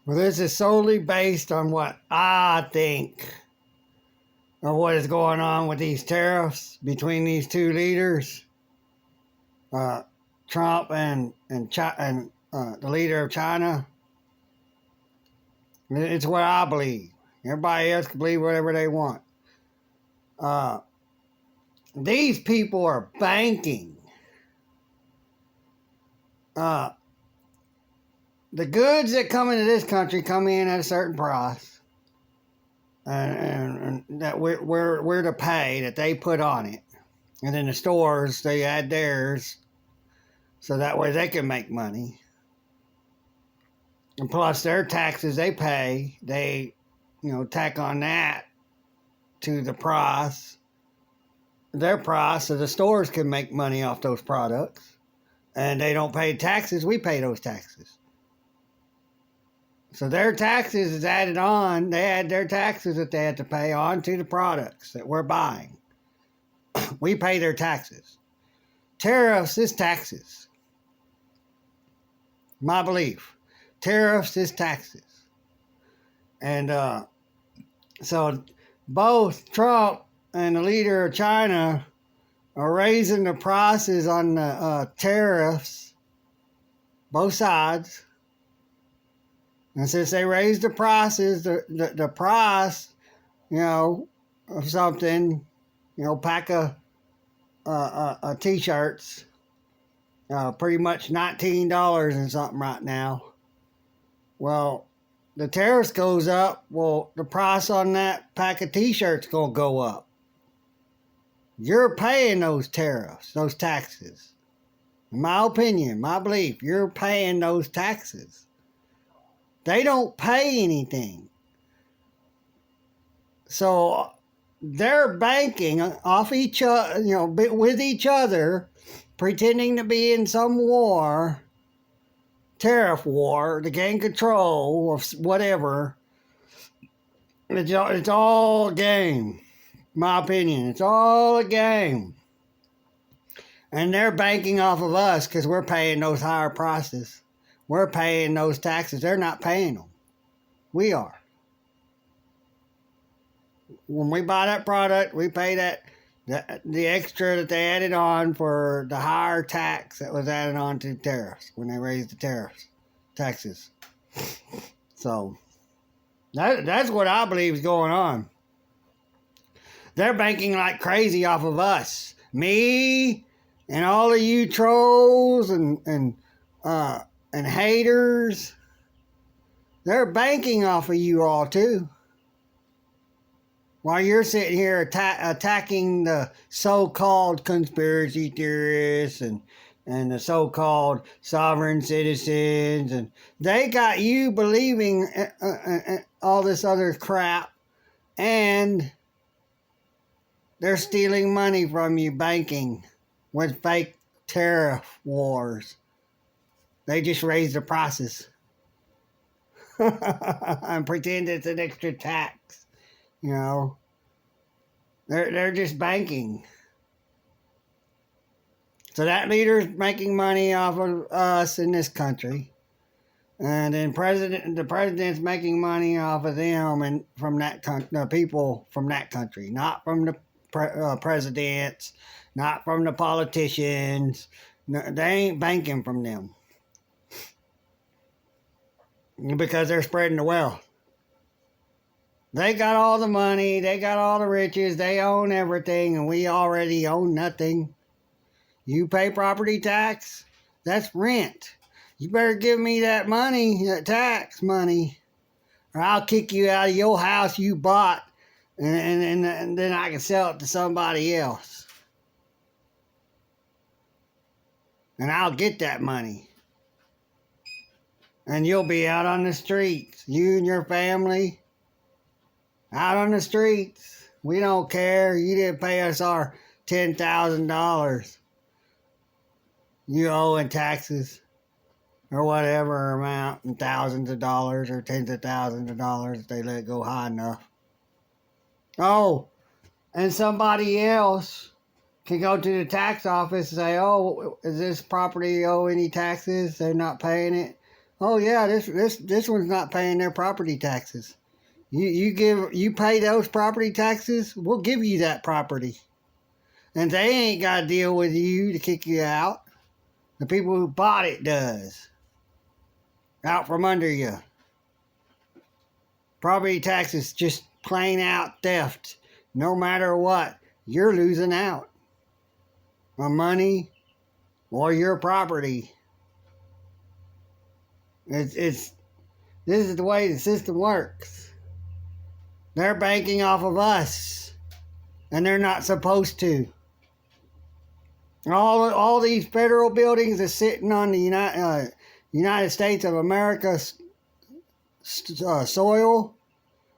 Well, this is solely based on what I think of what is going on with these tariffs between these two leaders, uh, Trump and the leader of China. It's what I believe. Everybody else can believe whatever they want. Uh, these people are banking. Uh, the goods that come into this country come in at a certain price, and that we're to pay that they put on it, and then the stores they add theirs, so that way they can make money. And plus their taxes they pay, they tack on that to the price, their price, so the stores can make money off those products. And they don't pay taxes, we pay those taxes. So their taxes is added on, they add their taxes that they have to pay on to the products that we're buying. We pay their taxes. Tariffs is taxes. My belief. Tariffs is taxes. And so both Trump and the leader of China are raising the prices on the tariffs, both sides. And since they raised the prices, the price, of something, pack of t-shirts, pretty much $19 and something right now. Well, the tariffs goes up, well, the price on that pack of t-shirts gonna go up. You're paying those tariffs, those taxes. In my opinion, my belief, you're paying those taxes. They don't pay anything. So they're banking off each other, with each other, pretending to be in some war, tariff war, to gain control of whatever. It's all a game. My opinion, it's all a game. And they're banking off of us because we're paying those higher prices. We're paying those taxes. They're not paying them. We are. When we buy that product, we pay the extra that they added on for the higher tax that was added on to tariffs when they raised the taxes. So that's what I believe is going on. They're banking like crazy off of us. Me and all of you trolls and haters. They're banking off of you all too. While you're sitting here attacking the so-called conspiracy theorists and the so-called sovereign citizens, and they got you believing all this other crap, and they're stealing money from you, banking with fake tariff wars. They just raise the prices and pretend it's an extra tax. They're just banking. So that leader's making money off of us in this country, and then the president's making money off of them and from that the people from that country, not from the presidents, not from the politicians. No, they ain't banking from them because they're spreading the wealth. They got all the money, they got all the riches, they own everything, and we already own nothing. You pay property tax, that's rent. You better give me that money, that tax money, or I'll kick you out of your house you bought, and then I can sell it to somebody else. And I'll get that money. And you'll be out on the streets, you and your family, out on the streets. We don't care. You didn't pay us our $10,000 you owe in taxes or whatever amount, in thousands of dollars or tens of thousands of dollars if they let it go high enough. Oh, and somebody else can go to the tax office and say, oh, is this property owe any taxes? They're not paying it. Oh yeah, this one's not paying their property taxes. You pay those property taxes, we'll give you that property. And they ain't got to deal with you to kick you out. The people who bought it does. Out from under you. Property taxes just plain out theft. No matter what, you're losing out on money or your property. This is the way the system works. They're banking off of us, and they're not supposed to. All these federal buildings are sitting on the United States of America soil.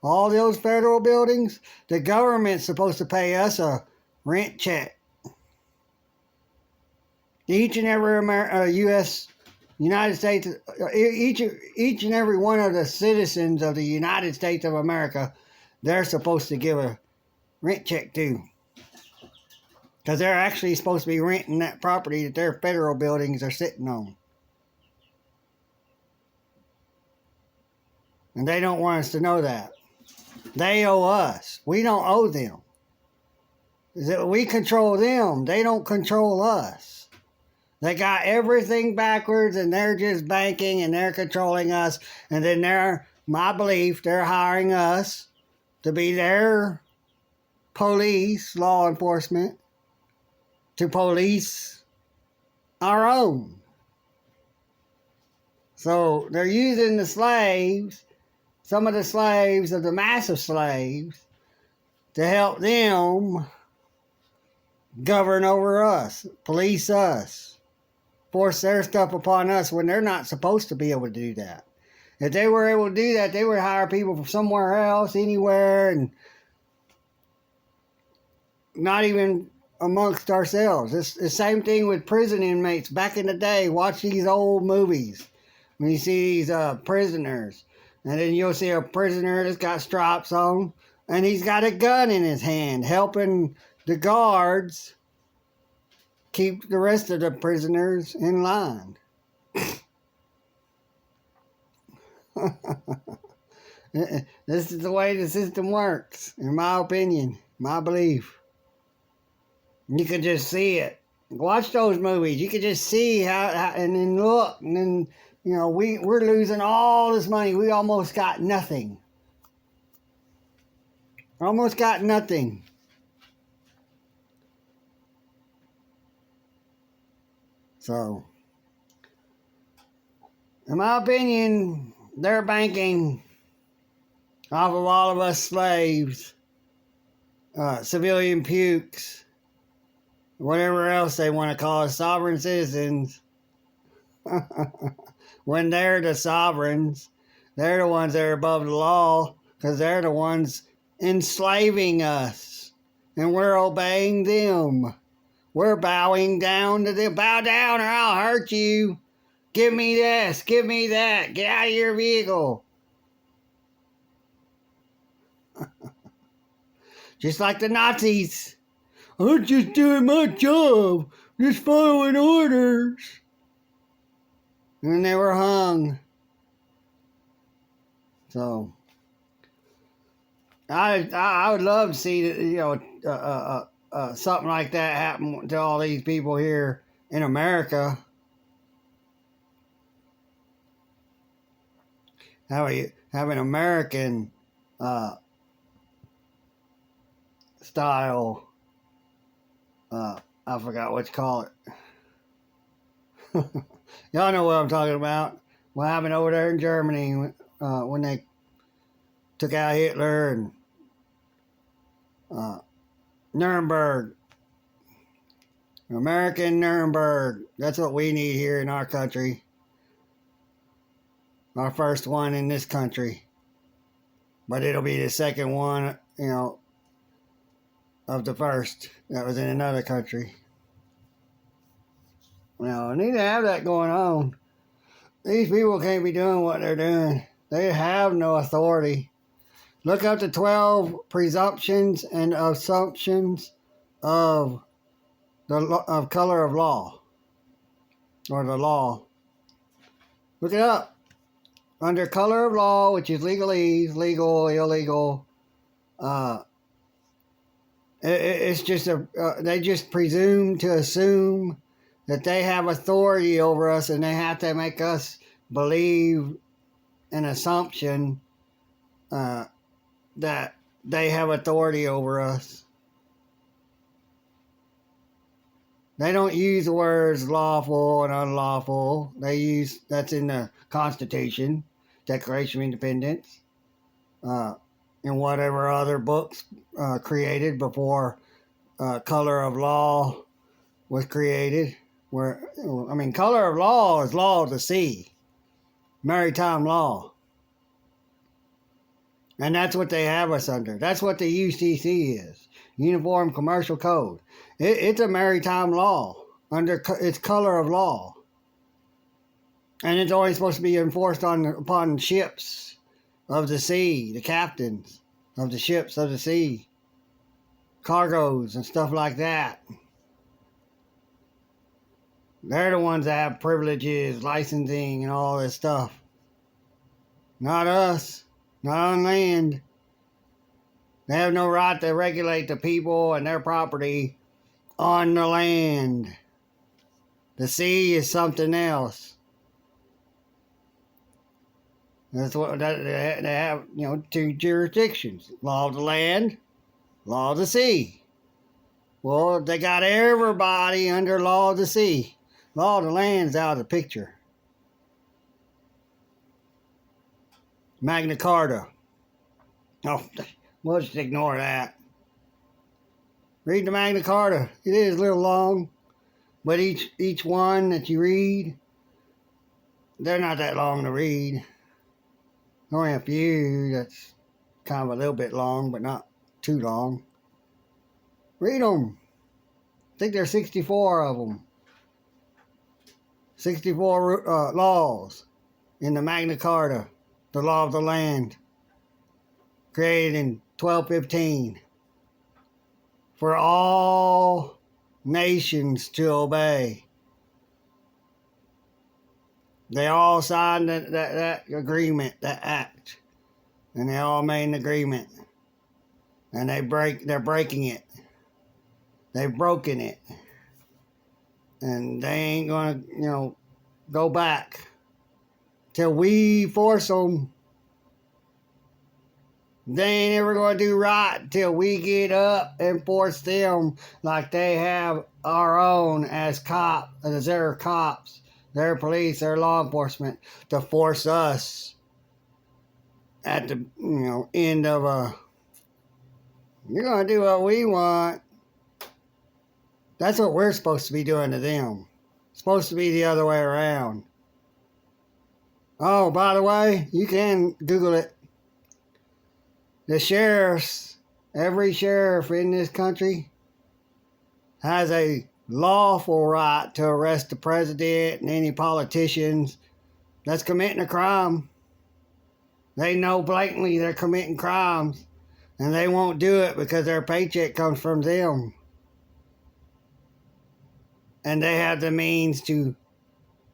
All those federal buildings, the government's supposed to pay us a rent check. Each and every United States, each and every one of the citizens of the United States of America, they're supposed to give a rent check to. Because they're actually supposed to be renting that property that their federal buildings are sitting on. And they don't want us to know that. They owe us. We don't owe them. We control them. They don't control us. They got everything backwards, and they're just banking, and they're controlling us. And then my belief, they're hiring us to be their police, law enforcement, to police our own. So they're using the slaves, some of the slaves of the massive slaves, to help them govern over us, police us, force their stuff upon us when they're not supposed to be able to do that. If they were able to do that, they would hire people from somewhere else, anywhere, and not even amongst ourselves. It's the same thing with prison inmates. Back in the day, watch these old movies. When you see these prisoners, and then you'll see a prisoner that's got straps on, and he's got a gun in his hand, helping the guards keep the rest of the prisoners in line. This is the way the system works, in my opinion, my belief. You can just see it. Watch those movies. You can just see how and then look, and then, you know, we're losing all this money. We almost got nothing. Almost got nothing. So, in my opinion, they're banking off of all of us slaves, civilian pukes, whatever else they want to call us, sovereign citizens. When they're the sovereigns, they're the ones that are above the law, because they're the ones enslaving us, and we're obeying them. We're bowing down to them. Bow down or I'll hurt you. Give me this, give me that, get out of your vehicle. Just like the Nazis. I'm just doing my job, just following orders. And then they were hung. So, I would love to see, you know, something like that happen to all these people here in America. Have an American style. I forgot what you call it. Y'all know what I'm talking about. What happened over there in Germany when they took out Hitler, and Nuremberg. American Nuremberg. That's what we need here in our country. Our first one in this country. But it'll be the second one, you know, of the first that was in another country. Now, I need to have that going on. These people can't be doing what they're doing. They have no authority. Look up the 12 presumptions and assumptions of color of law. Or the law. Look it up. under color of law, which is legalese, legal, illegal. Uh, it's just they just presume to assume that they have authority over us, and they have to make us believe an assumption that they have authority over us. They don't use the words lawful and unlawful. That's in the Constitution, Declaration of Independence, and whatever other books created before Color of Law was created. Color of Law is law of the sea, maritime law. And that's what they have us under. That's what the UCC is, Uniform Commercial Code. It's a maritime law. It's color of law. And it's only supposed to be enforced upon ships of the sea, the captains of the ships of the sea, cargoes and stuff like that. They're the ones that have privileges, licensing, and all this stuff. Not us. Not on land. They have no right to regulate the people and their property on the land. The sea is something else. That's what they have, two jurisdictions. Law of the land, law of the sea. Well, they got everybody under law of the sea. Law of the land's out of the picture. Magna Carta. Oh, we'll just ignore that. Read the Magna Carta. It is a little long, but each one that you read, they're not that long to read. Only a few that's kind of a little bit long, but not too long. Read them. I think there's 64 of them. 64 laws in the Magna Carta. The law of the land, created in 1215, for all nations to obey. They all signed that agreement, that act, and they all made an agreement, and they're breaking it. They've broken it, and they ain't gonna, go back. Till we force them. They ain't ever going to do right till we get up and force them like they have our own as their cops, their police, their law enforcement, to force us at the end of you're going to do what we want. That's what we're supposed to be doing to them. It's supposed to be the other way around. Oh, by the way, you can Google it. The sheriffs, every sheriff in this country has a lawful right to arrest the president and any politicians that's committing a crime. They know blatantly they're committing crimes, and they won't do it because their paycheck comes from them. And they have the means to,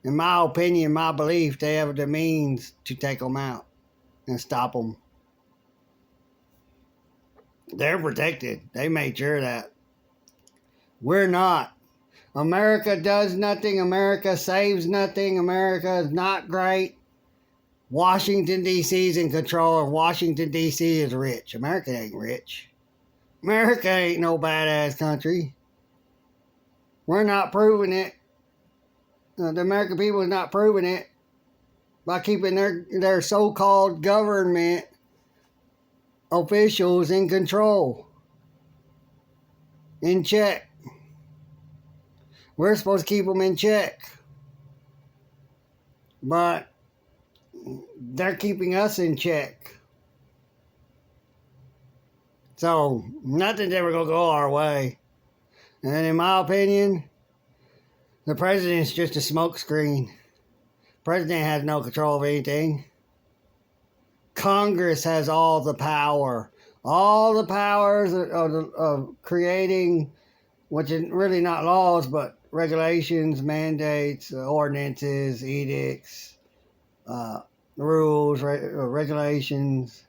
in my opinion, my belief, they have the means to take them out and stop them. They're protected. They made sure of that. We're not. America does nothing. America saves nothing. America is not great. Washington, D.C. is in control, and Washington, D.C. is rich. America ain't rich. America ain't no badass country. We're not proving it. The American people is not proving it by keeping their so-called government officials in control, in check. We're supposed to keep them in check, but they're keeping us in check. So nothing's ever going to go our way. And in my opinion, the president's just a smokescreen. President has no control of anything. Congress has all the power. All the powers of creating, which is really not laws, but regulations, mandates, ordinances, edicts, rules, regulations,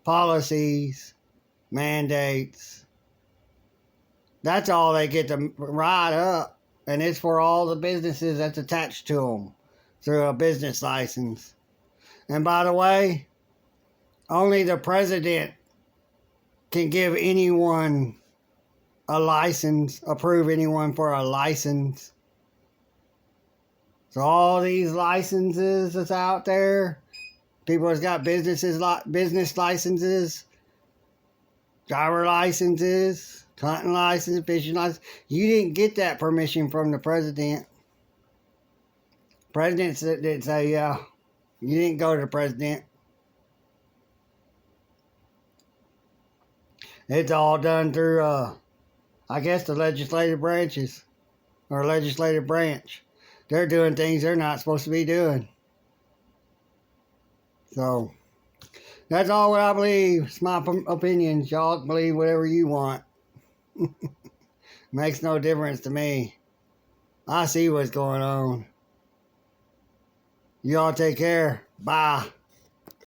policies, mandates. That's all they get to write up, and it's for all the businesses that's attached to them through a business license. And by the way, only the president can give anyone a license, approve anyone for a license. So all these licenses that's out there, people that's got business licenses, driver licenses, hunting license, fishing license, you didn't get that permission from the president. President didn't say, yeah, you didn't go to the president. It's all done through, I guess, the legislative branches, or legislative branch. They're doing things they're not supposed to be doing. So, that's all what I believe. It's my opinions. Y'all believe whatever you want. Makes no difference to me. I see what's going on. Y'all take care. Bye.